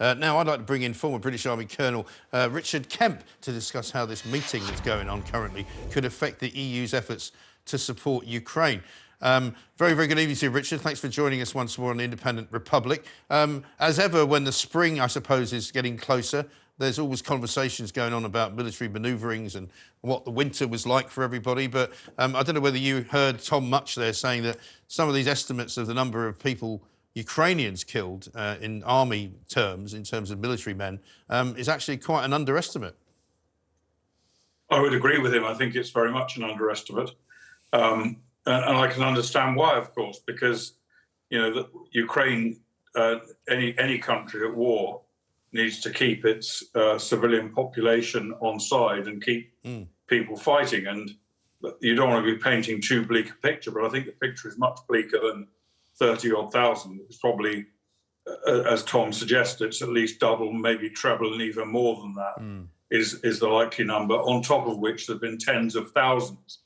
Now I'd like to bring in former British Army Colonel Richard Kemp to discuss how this meeting that's going on currently could affect the EU's efforts to support Ukraine. Very, very good evening to you, Richard. Thanks for joining us once more on the Independent Republic. As ever, when the spring, I suppose, is getting closer, there's always conversations going on about military manoeuvrings and what the winter was like for everybody. But I don't know whether you heard Tom Much there saying that some of these estimates of the number of people, Ukrainians killed in army terms, in terms of military men, is actually quite an underestimate. I would agree with him. I think it's very much an underestimate. And I can understand why, of course, because, you know, that Ukraine, any country at war, needs to keep its civilian population on side and keep people fighting. And you don't want to be painting too bleak a picture, but I think the picture is much bleaker than 30-odd thousand. It's probably, as Tom suggested, it's at least double, maybe treble, and even more than that is the likely number, on top of which there have been tens of thousands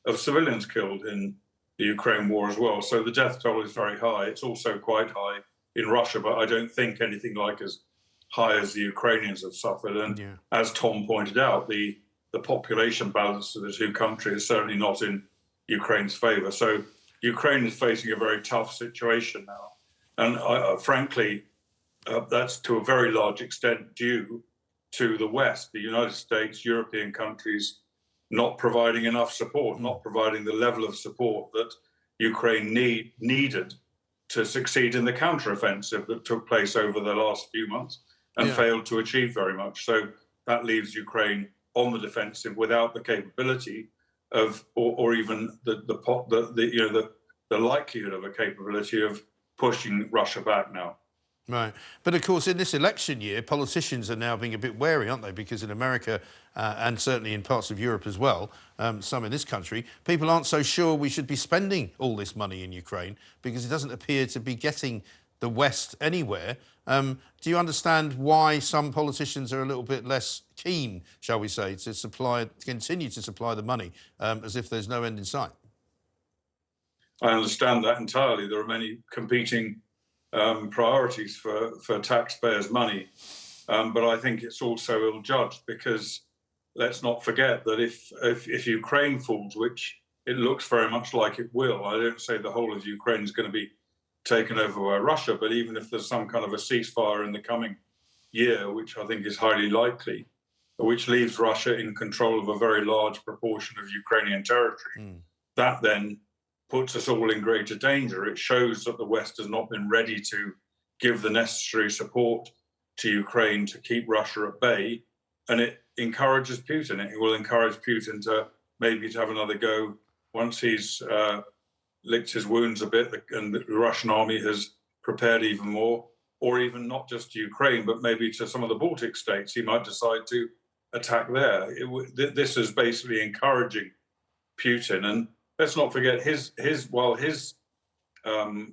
of civilians killed in the Ukraine war as well. So the death toll is very high. It's also quite high in Russia, but I don't think anything like as high as the Ukrainians have suffered. And as Tom pointed out, the population balance of the two countries is certainly not in Ukraine's favor. So Ukraine is facing a very tough situation now. And frankly, that's to a very large extent due to the West, the United States, European countries, not providing enough support, not providing the level of support that Ukraine needed to succeed in the counteroffensive that took place over the last few months and failed to achieve very much. So that leaves Ukraine on the defensive without the capability of, or even the likelihood of a capability of pushing Russia back now. Right. But of course, in this election year, politicians are now being a bit wary, aren't they? Because in America and certainly in parts of Europe as well, some in this country, people aren't so sure we should be spending all this money in Ukraine because it doesn't appear to be getting the West anywhere. Do you understand why some politicians are a little bit less keen, shall we say, to continue to supply the money as if there's no end in sight? I understand that entirely. There are many competing priorities for taxpayers' money, but I think it's also ill-judged because let's not forget that if Ukraine falls, which it looks very much like it will, I don't say the whole of Ukraine is going to be taken over by Russia, but even if there's some kind of a ceasefire in the coming year, which I think is highly likely, which leaves Russia in control of a very large proportion of Ukrainian territory, that then puts us all in greater danger. It shows that the West has not been ready to give the necessary support to Ukraine to keep Russia at bay, and it encourages Putin. It will encourage Putin to maybe have another go once he's licked his wounds a bit and the Russian army has prepared even more, or even not just to Ukraine, but maybe to some of the Baltic states. He might decide to attack there. This is basically encouraging Putin. And let's not forget, while his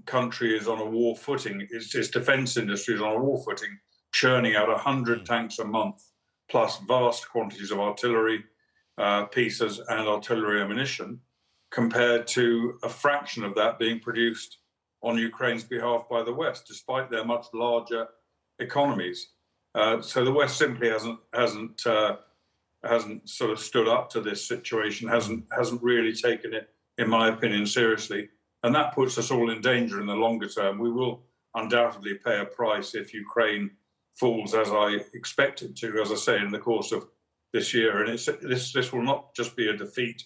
country is on a war footing, his defense industry is on a war footing, churning out 100 tanks a month, plus vast quantities of artillery pieces and artillery ammunition, compared to a fraction of that being produced on Ukraine's behalf by the West, despite their much larger economies. So the West simply hasn't sort of stood up to this situation, hasn't really taken it, in my opinion, seriously. And that puts us all in danger in the longer term. We will undoubtedly pay a price if Ukraine falls, as I expect it to, as I say, in the course of this year. And this will not just be a defeat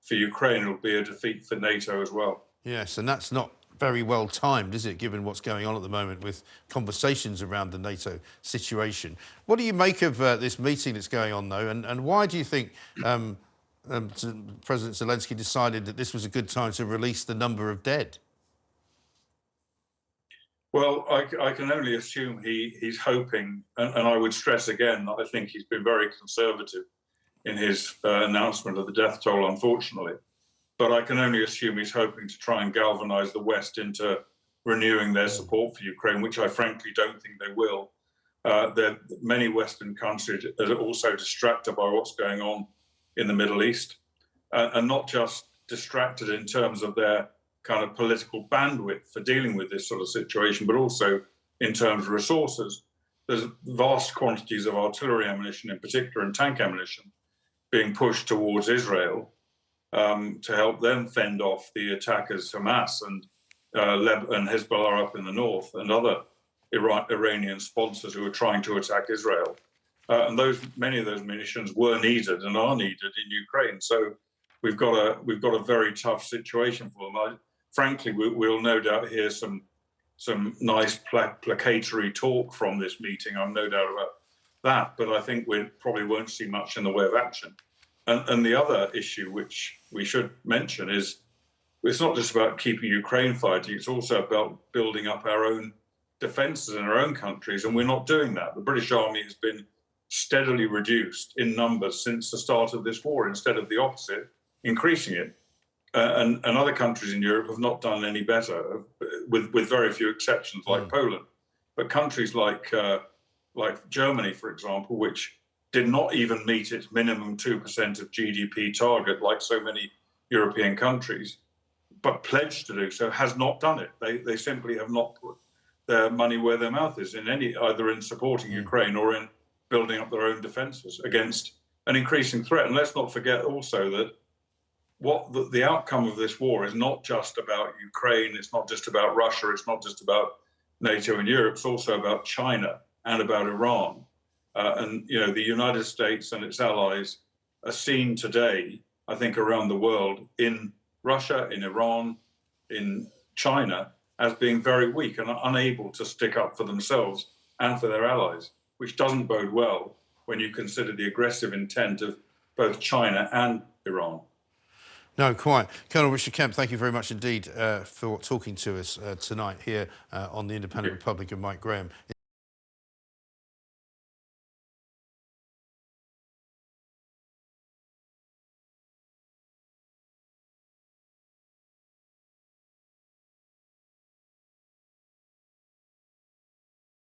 for Ukraine, it'll be a defeat for NATO as well. Yes, and that's not very well timed, is it, given what's going on at the moment with conversations around the NATO situation. What do you make of this meeting that's going on, though, and why do you think President Zelenskyy decided that this was a good time to release the number of dead? Well, I can only assume he's hoping, and I would stress again that I think he's been very conservative in his announcement of the death toll, unfortunately. But I can only assume he's hoping to try and galvanize the West into renewing their support for Ukraine, which I frankly don't think they will. Many Western countries are also distracted by what's going on in the Middle East, and not just distracted in terms of their kind of political bandwidth for dealing with this sort of situation, but also in terms of resources. there's vast quantities of artillery ammunition, in particular, and tank ammunition, being pushed towards Israel to help them fend off the attackers, Hamas and Hezbollah up in the north, and other Iranian sponsors who are trying to attack Israel. And many of those munitions were needed and are needed in Ukraine. So we've got a very tough situation for them. Frankly, we'll no doubt hear some nice placatory talk from this meeting. I'm no doubt about that, but I think we probably won't see much in the way of action. And the other issue, which we should mention, is it's not just about keeping Ukraine fighting, it's also about building up our own defences in our own countries, and we're not doing that. The British Army has been steadily reduced in numbers since the start of this war, instead of the opposite, increasing it. And other countries in Europe have not done any better, with very few exceptions, like Poland. But countries like Germany, for example, which did not even meet its minimum 2% of GDP target, like so many European countries, but pledged to do so, has not done it. They simply have not put their money where their mouth is, either in supporting Ukraine or in building up their own defences against an increasing threat. And let's not forget also that the outcome of this war is not just about Ukraine, it's not just about Russia, it's not just about NATO and Europe, it's also about China and about Iran. And the United States and its allies are seen today, I think, around the world, in Russia, in Iran, in China, as being very weak and unable to stick up for themselves and for their allies, which doesn't bode well when you consider the aggressive intent of both China and Iran. No, quite. Colonel Richard Kemp, thank you very much indeed for talking to us tonight here on the Independent Republic of Mike Graham.